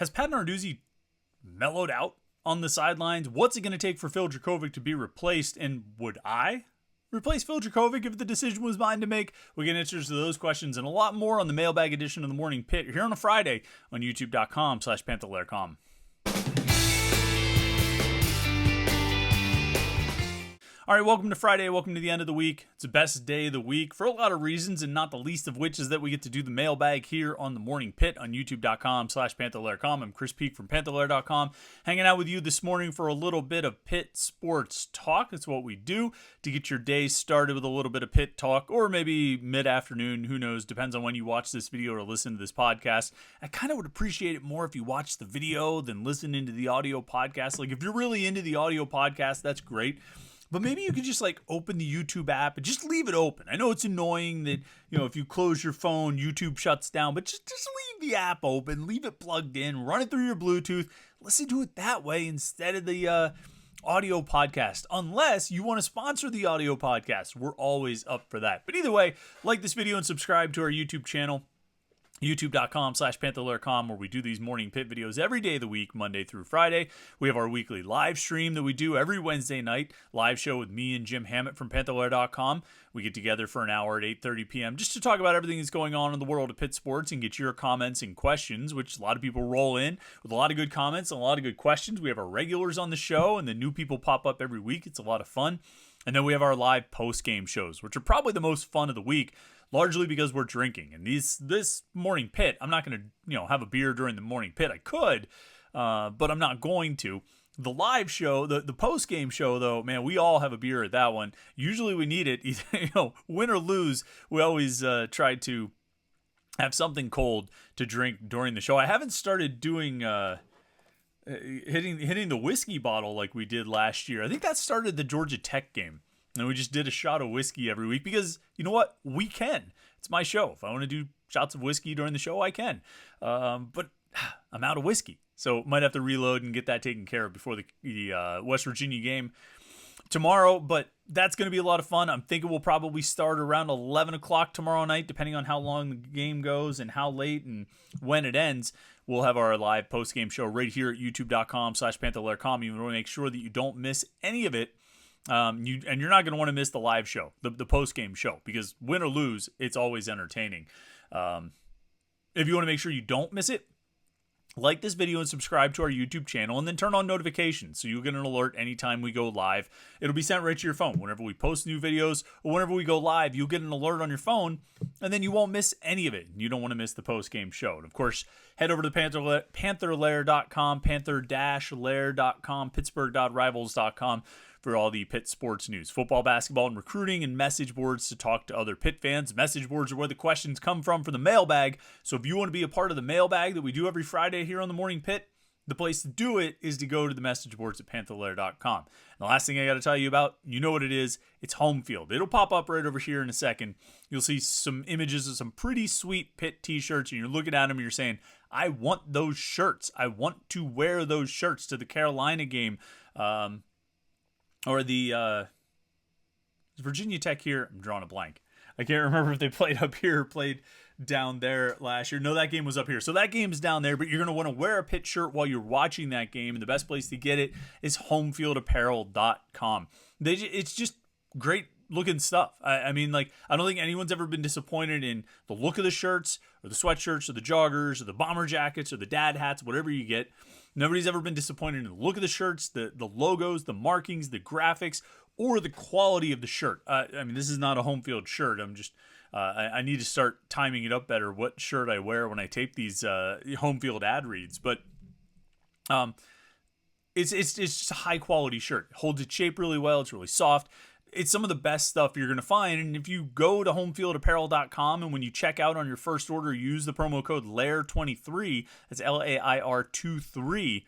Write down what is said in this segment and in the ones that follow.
Has Pat Narduzzi mellowed out on the sidelines? What's it going to take for Phil Dracovic to be replaced? And would I replace Phil Dracovic if the decision was mine to make? We get answers to those questions and a lot more on the mailbag edition of the Morning Pit here on a Friday on youtube.com/Panther-Lair.com. All right, welcome to Friday. Welcome to the end of the week. It's the best day of the week for a lot of reasons, and not the least of which is that we get to do the mailbag here on the Morning Pit on youtube.com/Panther-Lair.com. I'm Chris Peak from Panther-Lair.com, hanging out with you this morning for a little bit of Pitt sports talk. That's what we do to get your day started with a little bit of Pitt talk, or maybe mid-afternoon. Who knows? Depends on when you watch this video or listen to this podcast. I kind of would appreciate it more if you watch the video than listen into the audio podcast. Like, if you're really into the audio podcast, that's great. But maybe you could just open the YouTube app and just leave it open. I know it's annoying that, if you close your phone, YouTube shuts down, but just leave the app open, leave it plugged in, run it through your Bluetooth, listen to it that way instead of the audio podcast. Unless you want to sponsor the audio podcast, we're always up for that. But either way, like this video and subscribe to our YouTube channel. youtube.com/Panther-Lair.com, where we do these Morning Pit videos every day of the week, Monday through Friday. We have our weekly live stream that we do every Wednesday night, live show with me and Jim Hammett from Panther-Lair.com. We get together for an hour at 8:30 p.m. just to talk about everything that's going on in the world of Pitt sports and get your comments and questions, which a lot of people roll in with a lot of good comments and a lot of good questions. We have our regulars on the show, and the new people pop up every week. It's a lot of fun. And then we have our live post-game shows, which are probably the most fun of the week, largely because we're drinking. And this Morning Pit, I'm not going to have a beer during the Morning Pit. I could, but I'm not going to. The live show, the post-game show, though, man, we all have a beer at that one. Usually we need it, win or lose. We always try to have something cold to drink during the show. I haven't started doing hitting the whiskey bottle like we did last year. I think that started the Georgia Tech game. And we just did a shot of whiskey every week because, you know what? We can. It's my show. If I want to do shots of whiskey during the show, I can. But I'm out of whiskey. So might have to reload and get that taken care of before the West Virginia game tomorrow. But that's going to be a lot of fun. I'm thinking we'll probably start around 11 o'clock tomorrow night, depending on how long the game goes and how late and when it ends. We'll have our live post-game show right here at youtube.com/Panther-Lair.com. You want to make sure that you don't miss any of it. And you're not going to want to miss the live show, the post-game show, because win or lose, it's always entertaining. If you want to make sure you don't miss it, like this video and subscribe to our YouTube channel, and then turn on notifications so you'll get an alert anytime we go live. It'll be sent right to your phone. Whenever we post new videos or whenever we go live, you'll get an alert on your phone, and then you won't miss any of it. You don't want to miss the post-game show. And of course, head over to Panther-Lair.com, Panther-Lair.com, Pittsburgh.rivals.com for all the Pitt sports news, football, basketball, and recruiting, and message boards to talk to other Pitt fans. Message boards are where the questions come from for the mailbag. So if you want to be a part of the mailbag that we do every Friday here on the Morning Pit, the place to do it is to go to the message boards at Panther-Lair.com. And the last thing I got to tell you about, you know what it is, it's Homefield. It'll pop up right over here in a second. You'll see some images of some pretty sweet Pitt t-shirts, and you're looking at them and you're saying, I want those shirts. I want to wear those shirts to the Carolina game. Or the Virginia Tech here. I'm drawing a blank. I can't remember if they played up here or played down there last year. No, that game was up here. So that game's down there, but you're going to want to wear a Pitt shirt while you're watching that game. And the best place to get it is Homefieldapparel.com. It's just great looking stuff. I mean, I don't think anyone's ever been disappointed in the look of the shirts or the sweatshirts or the joggers or the bomber jackets or the dad hats, whatever you get. Nobody's ever been disappointed in the look of the shirts, the logos, the markings, the graphics, or the quality of the shirt. I mean, this is not a Homefield shirt. I'm just, I need to start timing it up better, what shirt I wear when I tape these Homefield ad reads. But it's just a high quality shirt. It holds its shape really well. It's really soft. It's some of the best stuff you're going to find. And if you go to homefieldapparel.com and when you check out on your first order, use the promo code LAIR23, that's LAIR23,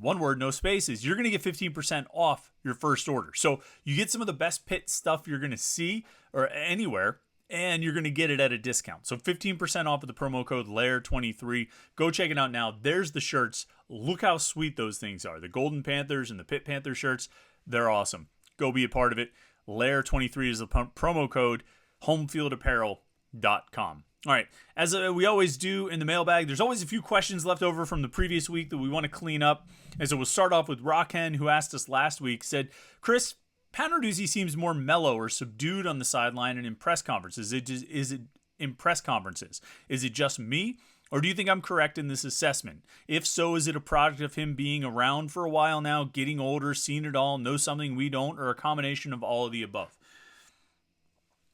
one word, no spaces, you're going to get 15% off your first order. So you get some of the best Pitt stuff you're going to see or anywhere, and you're going to get it at a discount. So 15% off with the promo code LAIR23. Go check it out now. There's the shirts. Look how sweet those things are. The Golden Panthers and the Pitt Panther shirts, they're awesome. Go be a part of it. LAIR23 is the promo code, homefieldapparel.com. All right, as we always do in the mailbag, there's always a few questions left over from the previous week that we want to clean up. And so we'll start off with Rockhen, who asked us last week, said, Chris, Pat Narduzzi seems more mellow or subdued on the sideline and in press conferences. Is it in press conferences? Is it just me? Or do you think I'm correct in this assessment? If so, is it a product of him being around for a while now, getting older, seen it all, knows something we don't, or a combination of all of the above?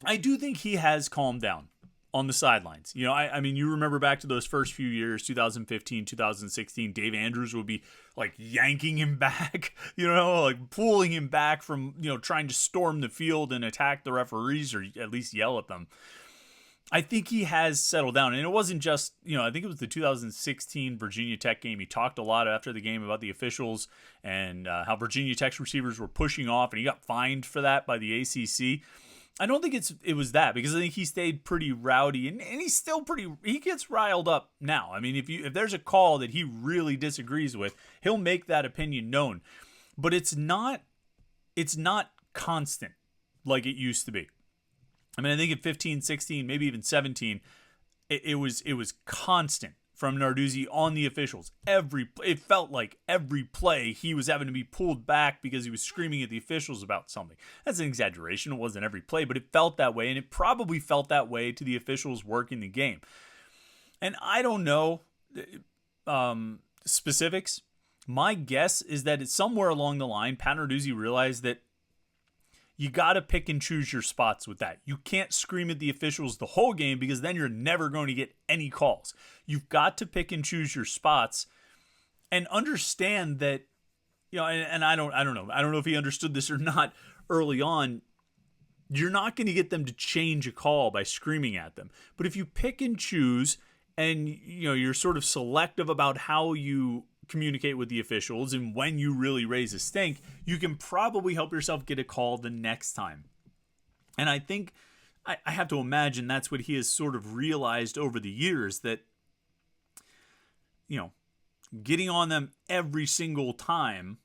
I do think he has calmed down on the sidelines. You know, I mean, you remember back to those first few years, 2015, 2016, Dave Andrews would be like yanking him back, like pulling him back from, trying to storm the field and attack the referees or at least yell at them. I think he has settled down. And it wasn't just, I think it was the 2016 Virginia Tech game. He talked a lot after the game about the officials and how Virginia Tech's receivers were pushing off, and he got fined for that by the ACC. I don't think it was that, because I think he stayed pretty rowdy, and he's still he gets riled up now. I mean, if there's a call that he really disagrees with, he'll make that opinion known. But it's not constant like it used to be. I mean, I think in 15, 16, maybe even 17, it was constant from Narduzzi on the officials. It felt like every play he was having to be pulled back because he was screaming at the officials about something. That's an exaggeration. It wasn't every play, but it felt that way, and it probably felt that way to the officials working the game. And I don't know specifics. My guess is that it's somewhere along the line, Pat Narduzzi realized that you got to pick and choose your spots with that. You can't scream at the officials the whole game, because then you're never going to get any calls. You've got to pick and choose your spots and understand that, and I don't know. I don't know if he understood this or not early on. You're not going to get them to change a call by screaming at them. But if you pick and choose and, you're sort of selective about how you communicate with the officials and when you really raise a stink, you can probably help yourself get a call the next time. And I think I have to imagine that's what he has sort of realized over the years, that getting on them every single time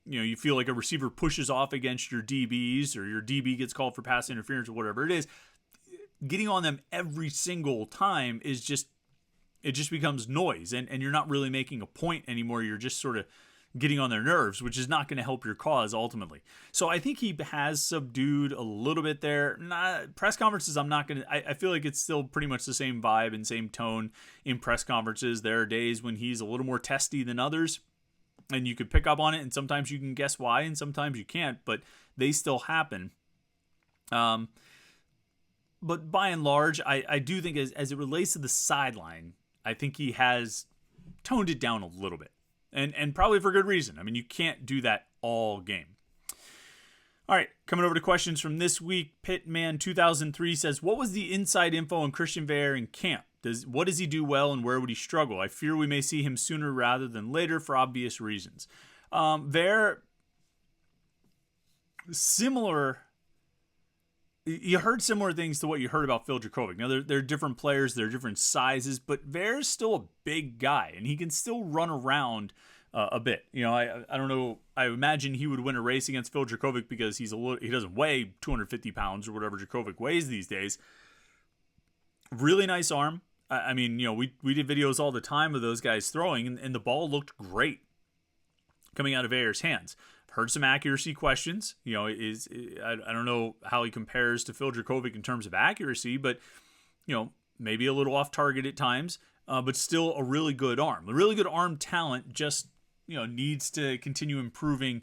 you feel like a receiver pushes off against your DBs, or your DB gets called for pass interference or whatever it is, getting on them every single time is just becomes noise, and you're not really making a point anymore. You're just sort of getting on their nerves, which is not going to help your cause ultimately. So I think he has subdued a little bit there. Press conferences, I feel like it's still pretty much the same vibe and same tone in press conferences. There are days when he's a little more testy than others, and you can pick up on it, and sometimes you can guess why, and sometimes you can't, but they still happen. But by and large, I do think as it relates to the sideline, I think he has toned it down a little bit, and probably for good reason. I mean, you can't do that all game. All right, coming over to questions from this week. Pitman 2003 says, what was the inside info on Christian Veer in camp? What does he do well, and where would he struggle? I fear we may see him sooner rather than later for obvious reasons. Veer, similar. You heard similar things to what you heard about Phil Dracovic. Now, they're different players, they're different sizes, but Veer's still a big guy, and he can still run around a bit. I don't know. I imagine he would win a race against Phil Dracovic because he doesn't weigh 250 pounds or whatever Dracovic weighs these days. Really nice arm. I mean, we did videos all the time of those guys throwing, and the ball looked great coming out of Veer's hands. Heard some accuracy questions. I don't know how he compares to Phil Dracovic in terms of accuracy, but maybe a little off target at times, but still a really good arm. A really good arm talent, just needs to continue improving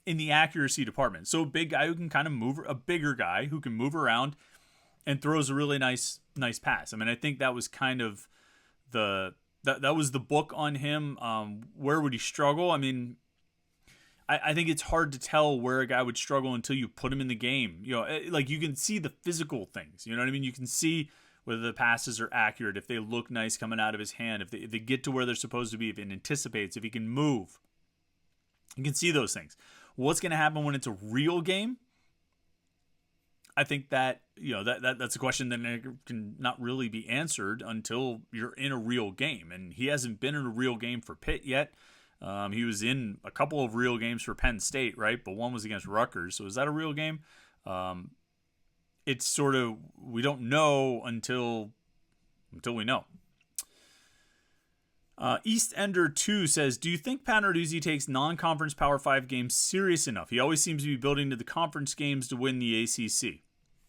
in the accuracy department. So a big guy who can kind of move, a bigger guy who can move around and throws a really nice pass. I mean, I think that was kind of that was the book on him. Where would he struggle? I mean, I think it's hard to tell where a guy would struggle until you put him in the game. Like you can see the physical things. You know what I mean? You can see whether the passes are accurate, if they look nice coming out of his hand, if they get to where they're supposed to be, if it anticipates, if he can move. You can see those things. What's going to happen when it's a real game? I think that that's a question that can not really be answered until you're in a real game, and he hasn't been in a real game for Pitt yet. He was in a couple of real games for Penn State, right? But one was against Rutgers. So is that a real game? It's sort of, we don't know until until we know. EastEnder2 says, do you think Pat Narduzzi takes non-conference Power 5 games serious enough? He always seems to be building to the conference games to win the ACC.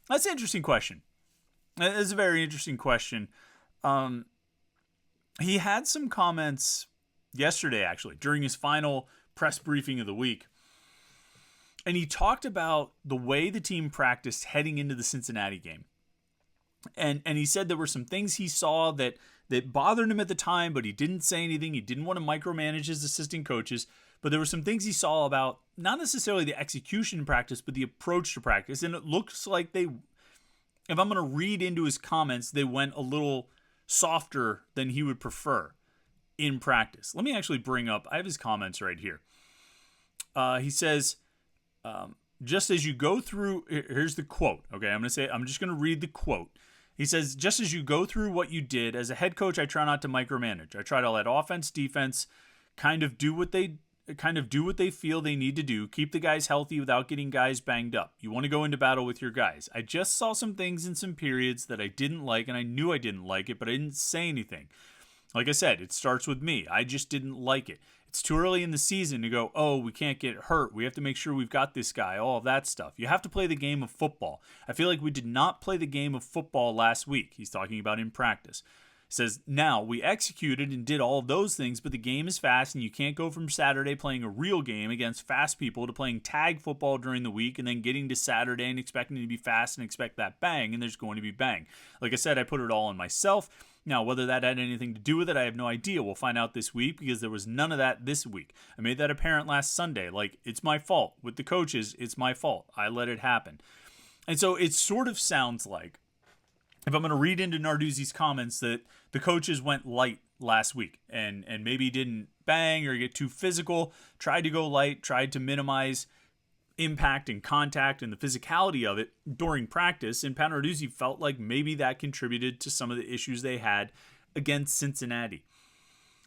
That's an interesting question. That's a very interesting question. He had some comments yesterday, actually, during his final press briefing of the week. And he talked about the way the team practiced heading into the Cincinnati game. And he said there were some things he saw that bothered him at the time, but he didn't say anything. He didn't want to micromanage his assistant coaches. But there were some things he saw about not necessarily the execution in practice, but the approach to practice. And it looks like if I'm going to read into his comments, they went a little softer than he would prefer in practice. Let me actually bring up, I have his comments right here. He says, just as you go through, here's the quote. Okay, I'm just going to read the quote. He says, just as you go through what you did, as a head coach, I try not to micromanage. I try to let offense, defense kind of do what they feel they need to do. Keep the guys healthy without getting guys banged up. You want to go into battle with your guys. I just saw some things in some periods that I didn't like, and I knew I didn't like it, but I didn't say anything. Like I said, it starts with me. I just didn't like it. It's too early in the season to go, oh, we can't get hurt. We have to make sure we've got this guy, all of that stuff. You have to play the game of football. I feel like we did not play the game of football last week. He's talking about in practice. He says, now, we executed and did all of those things, but the game is fast, and you can't go from Saturday playing a real game against fast people to playing tag football during the week and then getting to Saturday and expecting to be fast and expect that bang, and there's going to be bang. Like I said, I put it all on myself. Now, whether that had anything to do with it, I have no idea. We'll find out this week because there was none of that this week. I made that apparent last Sunday. Like, it's my fault. With the coaches, it's my fault. I let it happen. And so it sort of sounds like, if I'm going to read into Narduzzi's comments, that the coaches went light last week and maybe didn't bang or get too physical, tried to go light, tried to minimize impact and contact and the physicality of it during practice, and Pat Narduzzi felt like maybe that contributed to some of the issues they had against Cincinnati.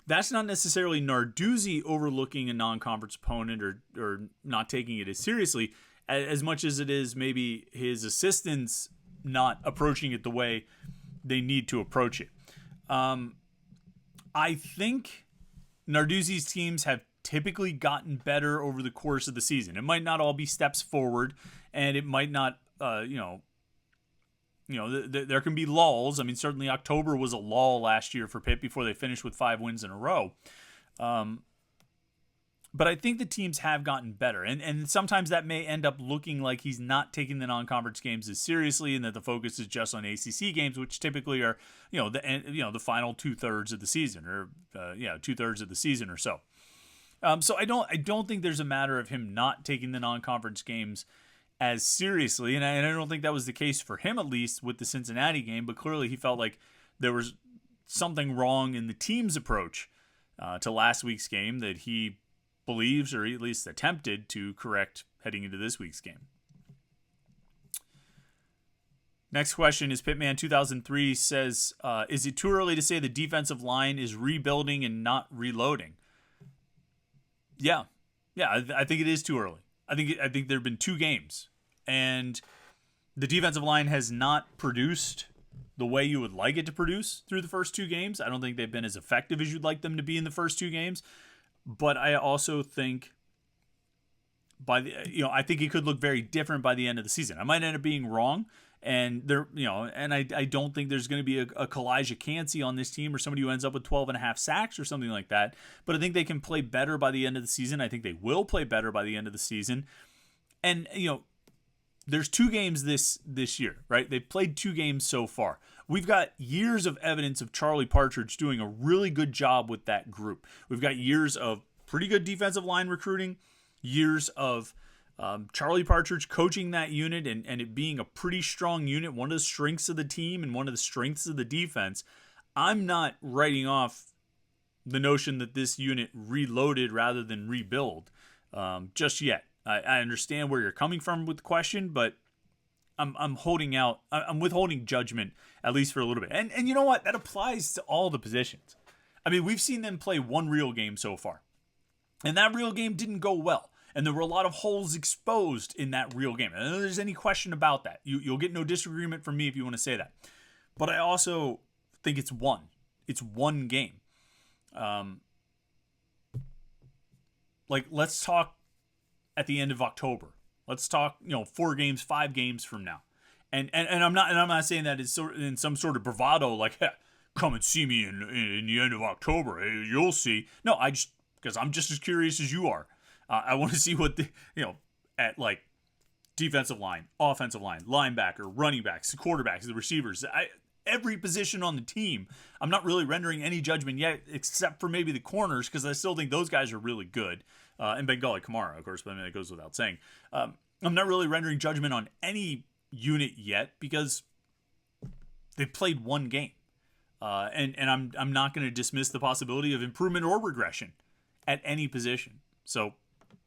That's not necessarily Narduzzi overlooking a non-conference opponent or not taking it as seriously as much as it is maybe his assistants not approaching it the way they need to approach it. I think Narduzzi's teams have typically gotten better over the course of the season. It might not all be steps forward, and it might not, there can be lulls. I mean, certainly October was a lull last year for Pitt before they finished with 5 wins in a row. But I think the teams have gotten better, and sometimes that may end up looking like he's not taking the non-conference games as seriously, and that the focus is just on ACC games, which typically are, the final 2/3 of the season, or 2/3 of the season or so. So I don't think there's a matter of him not taking the non-conference games as seriously, and I don't think that was the case for him, at least with the Cincinnati game. But clearly, he felt like there was something wrong in the team's approach to last week's game that he believes, or at least attempted to correct heading into this week's game. Next question is Pitman 2003 says, is it too early to say the defensive line is rebuilding and not reloading? Yeah, I think it is too early. I think there have been 2 games, and the defensive line has not produced the way you would like it to produce through the first 2 games. I don't think they've been as effective as you'd like them to be in the first 2 games. But I also think I think it could look very different by the end of the season. I might end up being wrong, and I don't think there's going to be a Kalijah Cansey on this team or somebody who ends up with 12.5 sacks or something like that. But I think they can play better by the end of the season. I think they will play better by the end of the season. And there's 2 games this year, right? They've played 2 games so far. We've got years of evidence of Charlie Partridge doing a really good job with that group. We've got years of pretty good defensive line recruiting, years of Charlie Partridge coaching that unit and it being a pretty strong unit, one of the strengths of the team and one of the strengths of the defense. I'm not writing off the notion that this unit reloaded rather than rebuild just yet. I understand where you're coming from with the question, but I'm holding out. I'm withholding judgment, at least for a little bit. And you know what? That applies to all the positions. I mean, we've seen them play one real game so far. And that real game didn't go well. And there were a lot of holes exposed in that real game. I don't know if there's any question about that. You'll get no disagreement from me if you want to say that. But I also think it's one. It's one game. Like, let's talk at the end of October. Let's talk, 4 games, 5 games from now. And I'm not saying that it's in some sort of bravado, like, hey, come and see me in the end of October. Hey, you'll see. No, because I'm just as curious as you are. I want to see what at like defensive line, offensive line, linebacker, running backs, quarterbacks, the receivers. Every position on the team. I'm not really rendering any judgment yet, except for maybe the corners, because I still think those guys are really good. And Bengali Kamara, of course, but I mean, that goes without saying. I'm not really rendering judgment on any unit yet because they've played one game. And I'm not going to dismiss the possibility of improvement or regression at any position. So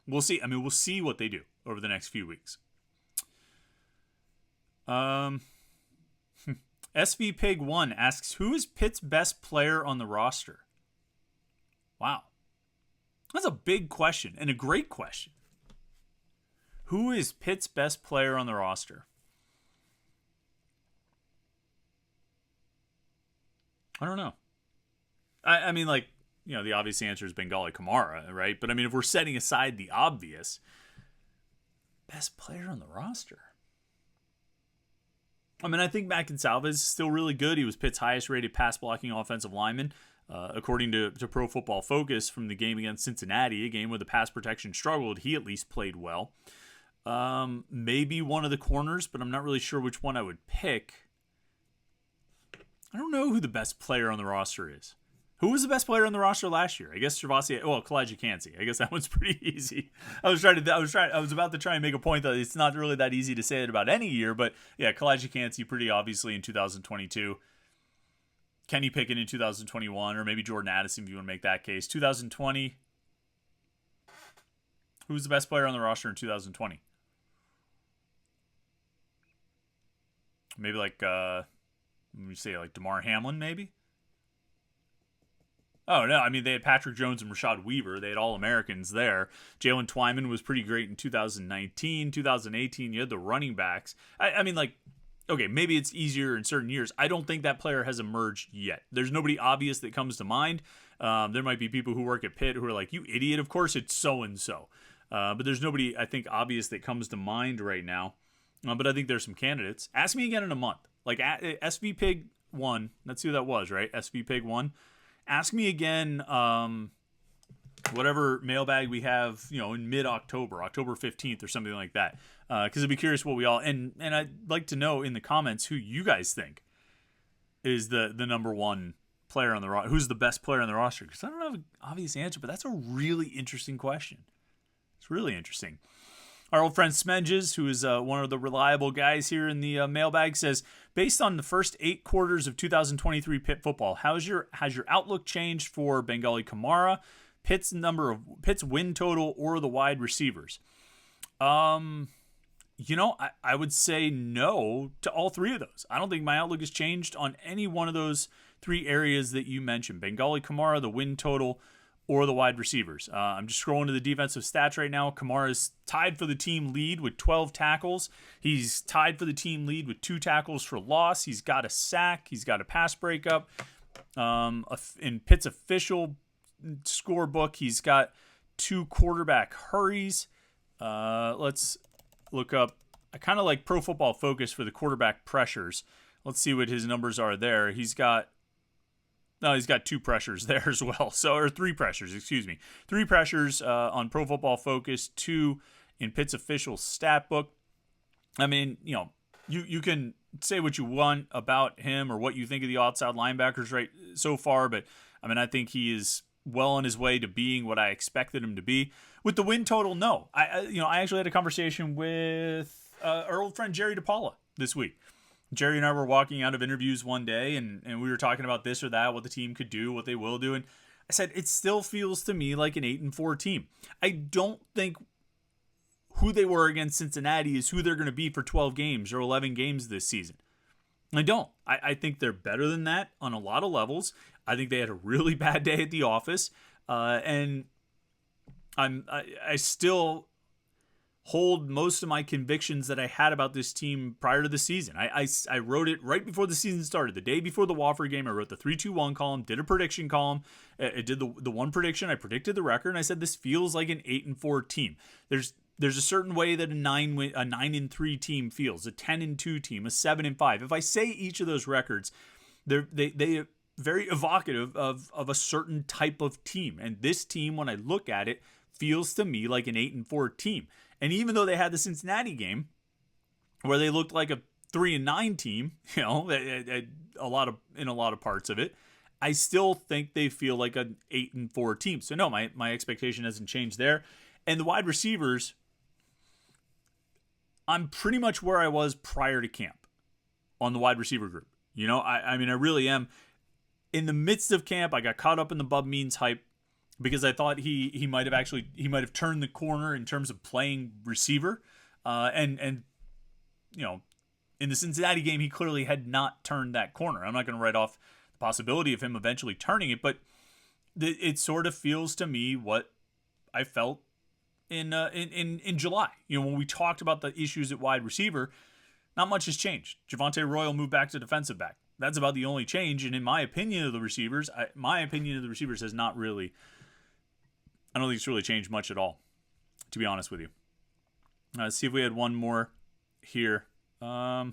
we'll see. I mean, we'll see what they do over the next few weeks. SV Pig 1 asks, who is Pitt's best player on the roster? Wow. That's a big question and a great question. Who is Pitt's best player on the roster? I don't know. I mean, like, the obvious answer is Bengali Kamara, right? But I mean, if we're setting aside the obvious, best player on the roster. I mean, I think Mackin-Salva is still really good. He was Pitt's highest rated pass blocking offensive lineman, according to Pro Football Focus from the game against Cincinnati, a game where the pass protection struggled. He at least played well. Maybe one of the corners, but I'm not really sure which one I would pick. I don't know who the best player on the roster is. Who was the best player on the roster last year? I guess Travasi. Well, Kalijah Kancey. I guess that one's pretty easy. I was about to try and make a point that it's not really that easy to say it about any year, but yeah, Kalijah Kancey pretty obviously in 2022. Kenny Pickett in 2021, or maybe Jordan Addison if you want to make that case. 2020. Who's the best player on the roster in 2020? Maybe like let me say like DeMar Hamlin, maybe. Oh, no, I mean, they had Patrick Jones and Rashad Weaver. They had All-Americans there. Jalen Twyman was pretty great in 2019. 2018, you had the running backs. I mean, like, okay, maybe it's easier in certain years. I don't think that player has emerged yet. There's nobody obvious that comes to mind. There might be people who work at Pitt who are like, you idiot, of course it's so-and-so. But there's nobody, I think, obvious that comes to mind right now. But I think there's some candidates. Ask me again in a month. Like, SV Pig 1, let's see who that was, right? SV Pig 1. Ask me again, whatever mailbag we have, in mid-October, October 15th or something like that. Because I'd be curious what we all, and I'd like to know in the comments who you guys think is the number one player on the roster. Who's the best player on the roster? Because I don't have an obvious answer, but that's a really interesting question. It's really interesting. Our old friend Smedges, who is one of the reliable guys here in the mailbag, says, based on the first 8 quarters of 2023 Pitt football, has your outlook changed for Bengali Kamara, Pitt's win total, or the wide receivers? I would say no to all 3 of those. I don't think my outlook has changed on any one of those 3 areas that you mentioned. Bengali Kamara, the win total, or the wide receivers. I'm just scrolling to the defensive stats right now. Kamara's tied for the team lead with 12 tackles. He's tied for the team lead with 2 tackles for loss. He's got a sack. He's got a pass breakup. In Pitt's official scorebook, he's got 2 quarterback hurries. Let's look up. I kind of like Pro Football Focus for the quarterback pressures. Let's see what his numbers are there. He's got 2 pressures there as well. Or 3 pressures, excuse me. 3 pressures on Pro Football Focus, 2 in Pitt's official stat book. I mean, you can say what you want about him or what you think of the outside linebackers right so far, but I mean, I think he is well on his way to being what I expected him to be. With the win total, no. I actually had a conversation with our old friend Jerry DePaula this week. Jerry and I were walking out of interviews one day, and we were talking about this or that, what the team could do, what they will do. And I said, it still feels to me like an 8-4 team. I don't think who they were against Cincinnati is who they're going to be for 12 games or 11 games this season. I don't. I think they're better than that on a lot of levels. I think they had a really bad day at the office. And I still hold most of my convictions that I had about this team prior to the season. I wrote it right before the season started. The day before the Wofford game, I wrote the 3-2-1 column, did a prediction column. I did the one prediction. I predicted the record, and I said this feels like an 8-4 team. There's a certain way that a 9-3 team feels, a 10-2 team, a 7-5. If I say each of those records, they very evocative of a certain type of team. And this team, when I look at it, feels to me like an 8-4 team. And even though they had the Cincinnati game where they looked like a 3-9 team, in a lot of parts of it, I still think they feel like an 8-4 team. So no, my expectation hasn't changed there. And the wide receivers, I'm pretty much where I was prior to camp on the wide receiver group. I really am. In the midst of camp, I got caught up in the Bub Means hype because I thought he might have turned the corner in terms of playing receiver, and in the Cincinnati game he clearly had not turned that corner. I'm not going to write off the possibility of him eventually turning it, but it sort of feels to me what I felt in July. When we talked about the issues at wide receiver, not much has changed. Javonte Royal moved back to defensive back. That's about the only change, and in my opinion of the receivers, has not really. I don't think it's really changed much at all, to be honest with you. Let's see if we had one more here. Thought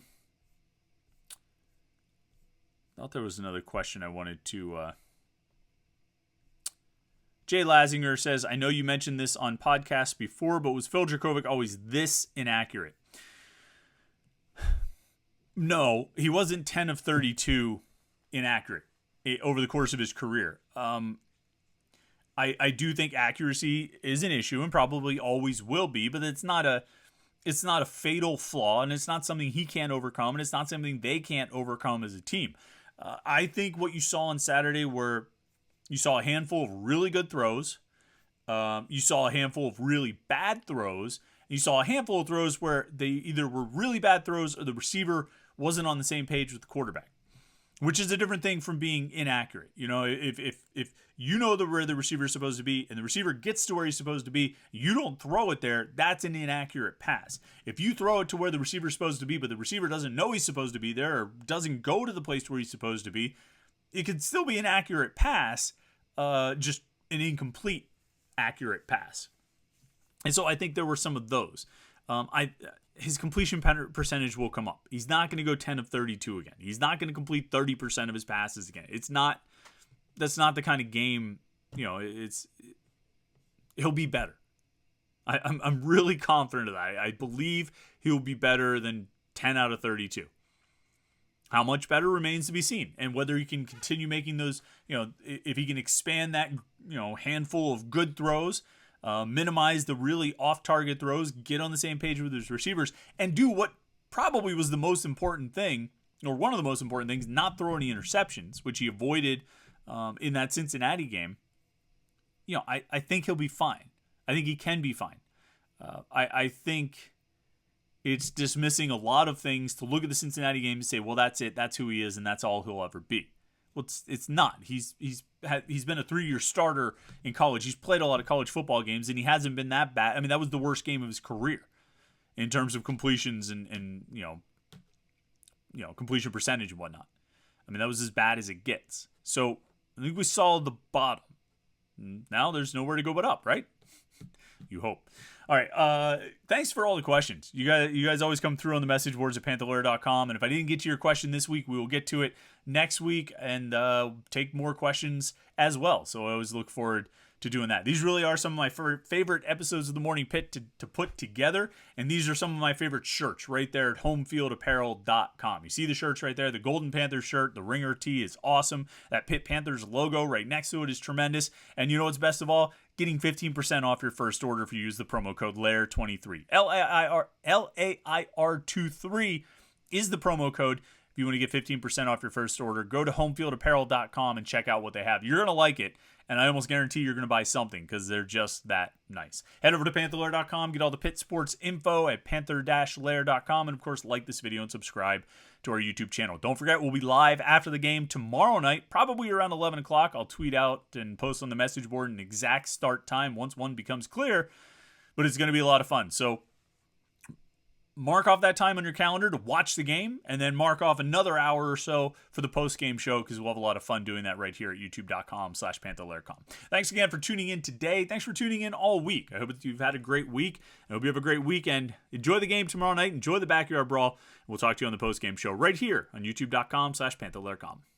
there was another question I wanted to... Jay Lazinger says, I know you mentioned this on podcasts before, but was Phil Dracovic always this inaccurate? No, he wasn't 10 of 32 inaccurate over the course of his career. I do think accuracy is an issue and probably always will be, but it's not a fatal flaw, and it's not something he can't overcome, and it's not something they can't overcome as a team. I think what you saw on Saturday were you saw a handful of really good throws, you saw a handful of really bad throws, and you saw a handful of throws where they either were really bad throws or the receiver wasn't on the same page with the quarterback, which is a different thing from being inaccurate. If you know where the receiver is supposed to be and the receiver gets to where he's supposed to be, you don't throw it there, that's an inaccurate pass. If you throw it to where the receiver is supposed to be, but the receiver doesn't know he's supposed to be there or doesn't go to the place where he's supposed to be, it could still be an accurate pass, just an incomplete accurate pass. And so I think there were some of those. His completion percentage will come up. He's not going to go 10 of 32 again. He's not going to complete 30% of his passes again. That's not the kind of game, he'll be better. I'm really confident of that. I believe he'll be better than 10 out of 32. How much better remains to be seen, and whether he can continue making those, if he can expand that, handful of good throws, minimize the really off-target throws, get on the same page with his receivers, and do what probably was the most important thing, or one of the most important things, not throw any interceptions, which he avoided in that Cincinnati game. I think he'll be fine. I think he can be fine. I think it's dismissing a lot of things to look at the Cincinnati game and say, well, that's it, that's who he is, and that's all he'll ever be. Well, it's not. He's been a 3-year starter in college. He's played a lot of college football games, and he hasn't been that bad. I mean, that was the worst game of his career in terms of completions and completion percentage and whatnot. I mean, that was as bad as it gets. So I think we saw the bottom. Now there's nowhere to go but up, right? You hope. All right. Thanks for all the questions. You guys always come through on the message boards at Panther-Lair.com. And if I didn't get to your question this week, we will get to it next week and take more questions as well. So I always look forward to doing that. These really are some of my favorite episodes of the Morning Pit to put together. And these are some of my favorite shirts right there at Homefield apparel.com. You see the shirts right there. The Golden Panthers shirt, the Ringer tee is awesome. That Pitt Panthers logo right next to it is tremendous. And you know what's best of all? Getting 15% off your first order if you use the promo code LAIR23. LAIR23 is the promo code. If you want to get 15% off your first order, go to homefieldapparel.com and check out what they have. You're going to like it, and I almost guarantee you're going to buy something because they're just that nice. Head over to Panther-Lair.com, get all the Pitt sports info at Panther-Lair.com, and of course, like this video and subscribe to our YouTube channel. Don't forget, we'll be live after the game tomorrow night, probably around 11 o'clock. I'll tweet out and post on the message board an exact start time once one becomes clear, but it's going to be a lot of fun. So mark off that time on your calendar to watch the game, and then mark off another hour or so for the post-game show, because we'll have a lot of fun doing that right here at youtube.com/Panther-Lair.com. Thanks again for tuning in today. Thanks for tuning in all week. I hope you've had a great week. I hope you have a great weekend. Enjoy the game tomorrow night. Enjoy the Backyard Brawl. We'll talk to you on the post-game show right here on youtube.com/Panther-Lair.com.